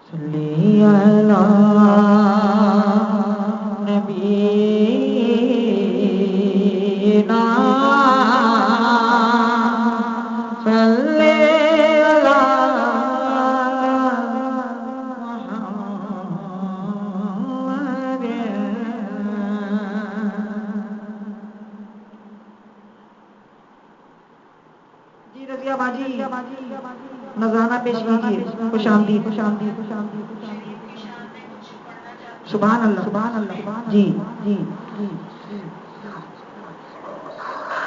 صلی علی نبینا صلی علی محمد. جی رضیہ باجی نذرانہ پیش کیجیے. خوش آمدید. سبحان اللہ سبحان اللہ. جی جی جی.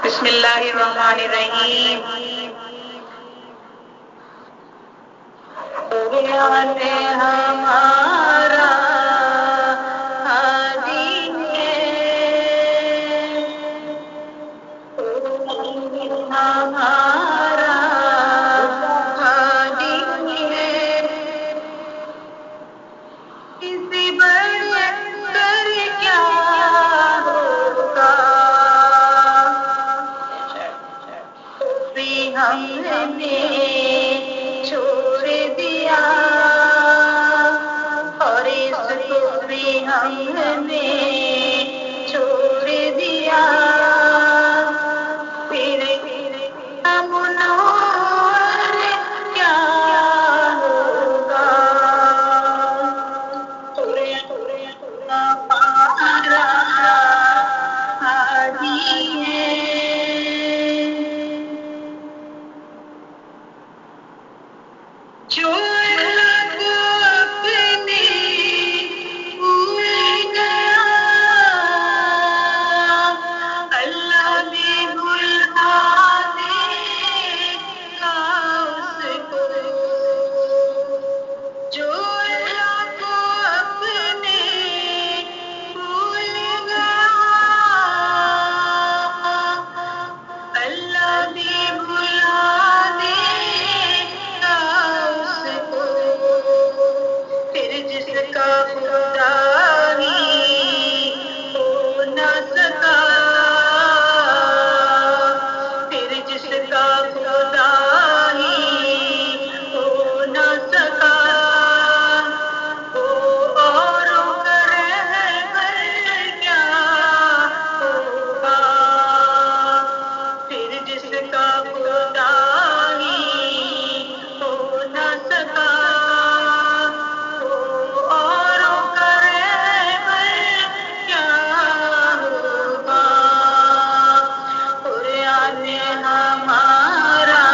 بسم اللہ الرحمن الرحیم. قرآن ہمارا ہادی ہے، قرآن ہمارا ہادی ہے، اس سے بڑھ کر کیا ہوگا، بھی ہم نے چھوڑ دیا اور اس کو بھی ہم نے چھوڑ دیا، پھر منور کیا ہوگا، ہمارا ہادی ہے. جو لوگ اپنے بھول گیا اللہ بھی بھلا دے گا اس کو، جو لوگ اپنے بھول گیا اللہ بھی بھلا دے گا اس کو، پھر جس کا خدا ہی ہو نہ سکا، پھر جس کا خدا ہی ہو نہ سکا، وہ اوروں کا رہبر کیا ہوگا، پھر جس کا خدا ہی ہو نہ سکا، وہ اوروں کا رہبر کیا ہوگا. قرآن ہمارا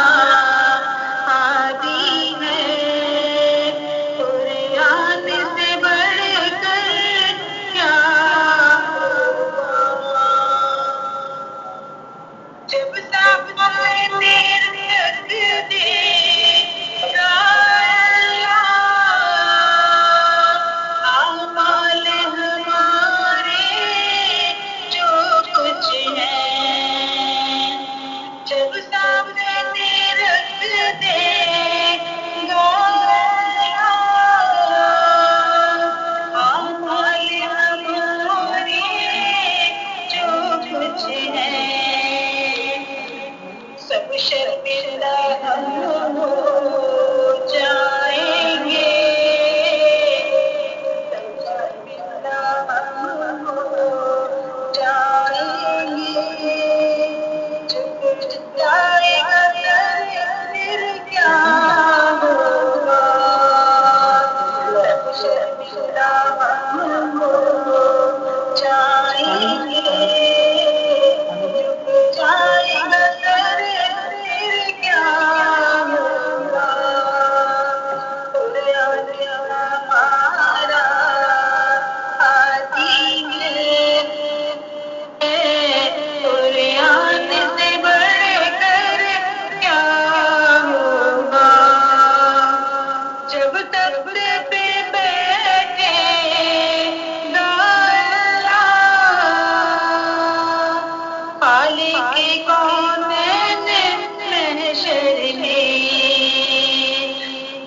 ہادی ہے، قرآن سے بڑھ کر کیا ہوگا. جب تک دیر تک دے گا اعمال ہمارے جو کچھ ہیں، جب تک دیر رکھ دے گا اعمال ہمارے جو کچھ ہیں، سب شرمندہ ہم ہو جائیں گے، سب شرمندہ ہم ہو جائیں گے، جھک جائے گا سر پھر کیا ہوگا، سب شرمندہ ہم ہو جائیں گے، جھک جائے گا سر پھر کیا ہوگا. قرآن ہمارا ہادی ہے، قرآن سے بڑھ کر کیا ہوگا. جب تک پہ بیٹھے گا اللہ خالق کونین محشر میں،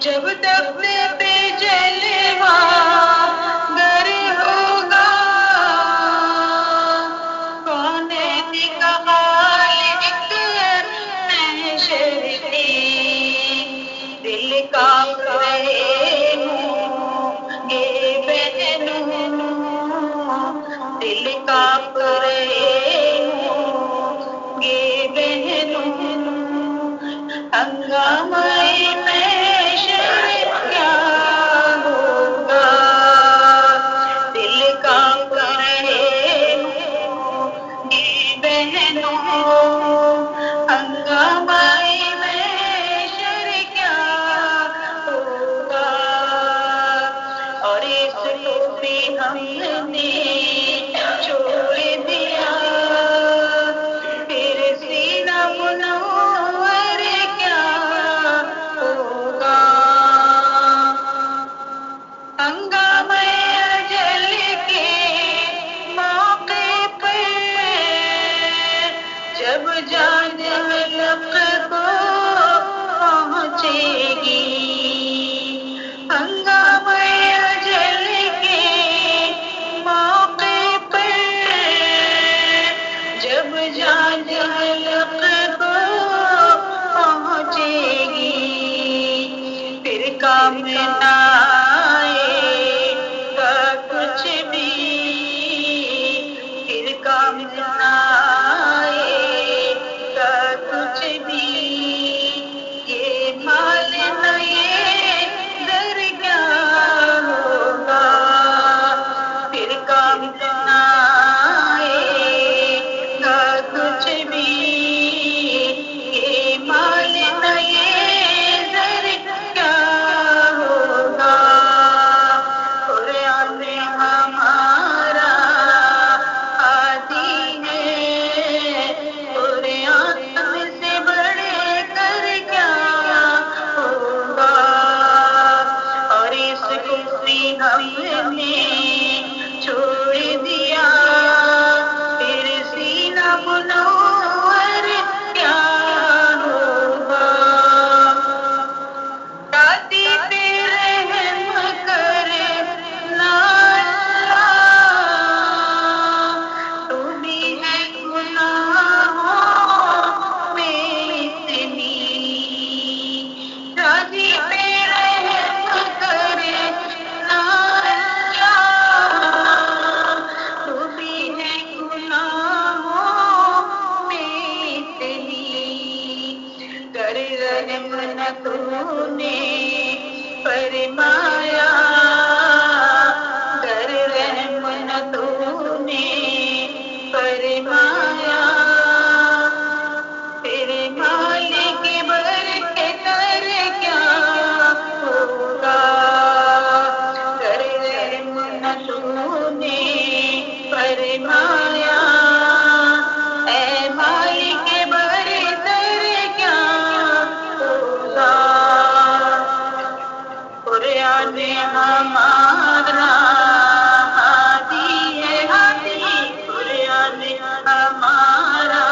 جب تک پہ جلوہ گر ہوگا کونین کا خالق محشر میں، دل کانپ رہے ہوں بھی ہم نے چھوڑ دیا، پھر سینہ منور کیا ہوگا؟ ہنگامہ اجل کے موقع پر جب جان حلق کو پہنچے گی، ہنگامہ اجل کے موقع پر جب جان حلق کو پہنچے گی، پھر کام نہ آئے گا کچھ بھی، پھر کام نہ آئے گا کچھ بھی، یہ مال نہ یہ در کیا ہوگا؟ پھر کام نہ آئے گا کچھ بھی، یہ مال نہ یہ در کیا ہوگا؟ قرآن ہمارا ہادی ہے، قرآن سے بڑھ کر کیا ہوگا؟ اور اس کو بھی ہم نے چھوڑ دیا، پھر سینہ منور کیا ہوگا؟ شادی پہ رحم کرنا اللہ، تو بھی ہے گناہوں میں اتنی، شادی پہ رحم کرنا اللہ، تو بھی ہے گناہوں میں اتنی، گر رحم نہ تو نے فرمایا، گر رحم نہ تو نے فرمایا، پھر مالک برکت کیا ہوگا؟ گر رحم نہ تو نے فرمایا، اے مالک برکت کیا ہوگا؟ قرآن ہمارا ہادی ہے، ہادی، قرآن ہمارا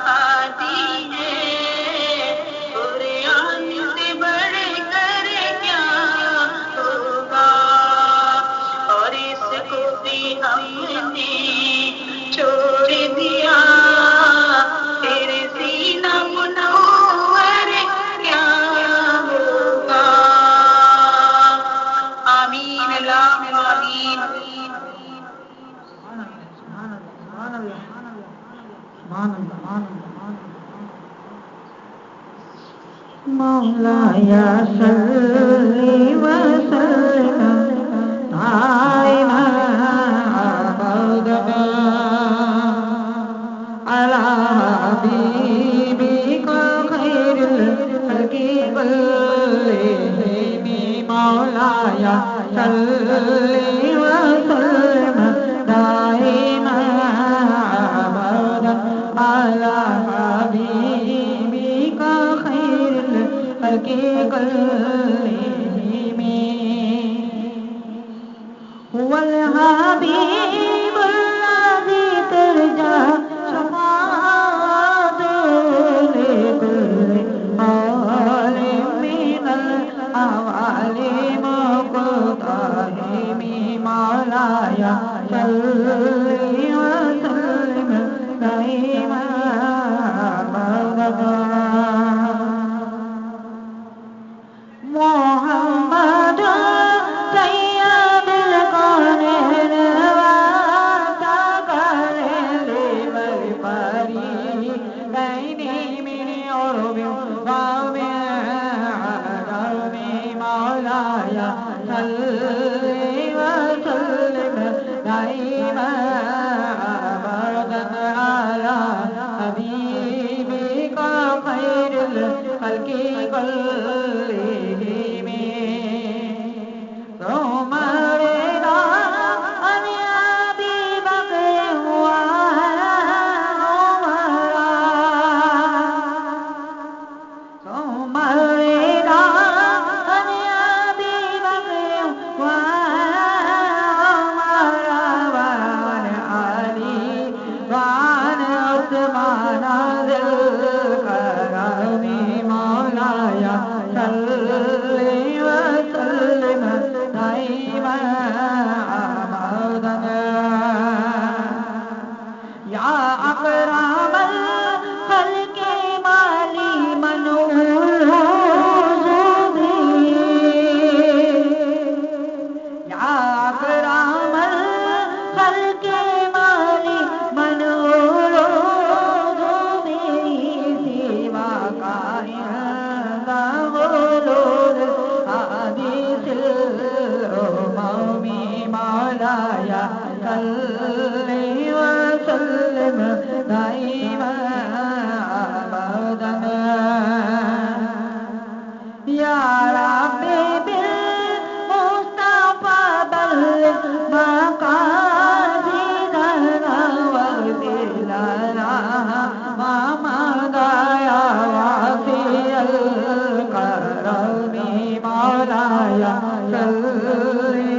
ہادی ہے، قرآن سے بڑھ کر کیا ہوگا؟ اور اس کو بھی ہم نے چھوڑ دیا، پھر سینہ منور کیا ہوگا؟ آمین اللہم آمین۔ مولایا صلی وسلم دائما ابدا علی حبیبک خیر الخلق کلہم، مولایا صلی وسلم دائما ابدا علی حبیبک خیر الخلق کلہم، هو الحبیب الذی ترجى شفاعته لكل حال من الأحوال مقتحم، مولاي صل وسلم دائما أبدا محمد سید الکونین والثقلین والفریقین من عرب ومن عجم، مولاي صل وسلم دائما أبدا على حبيبك خير الخلق كلهم، ثم رضا قومي مولاي صل وسلم دائما أبدا يا ربي بالمصطفى بلغ مقاصدنا واغفر لنا ما مضى يا واسع الكرم مولاي صل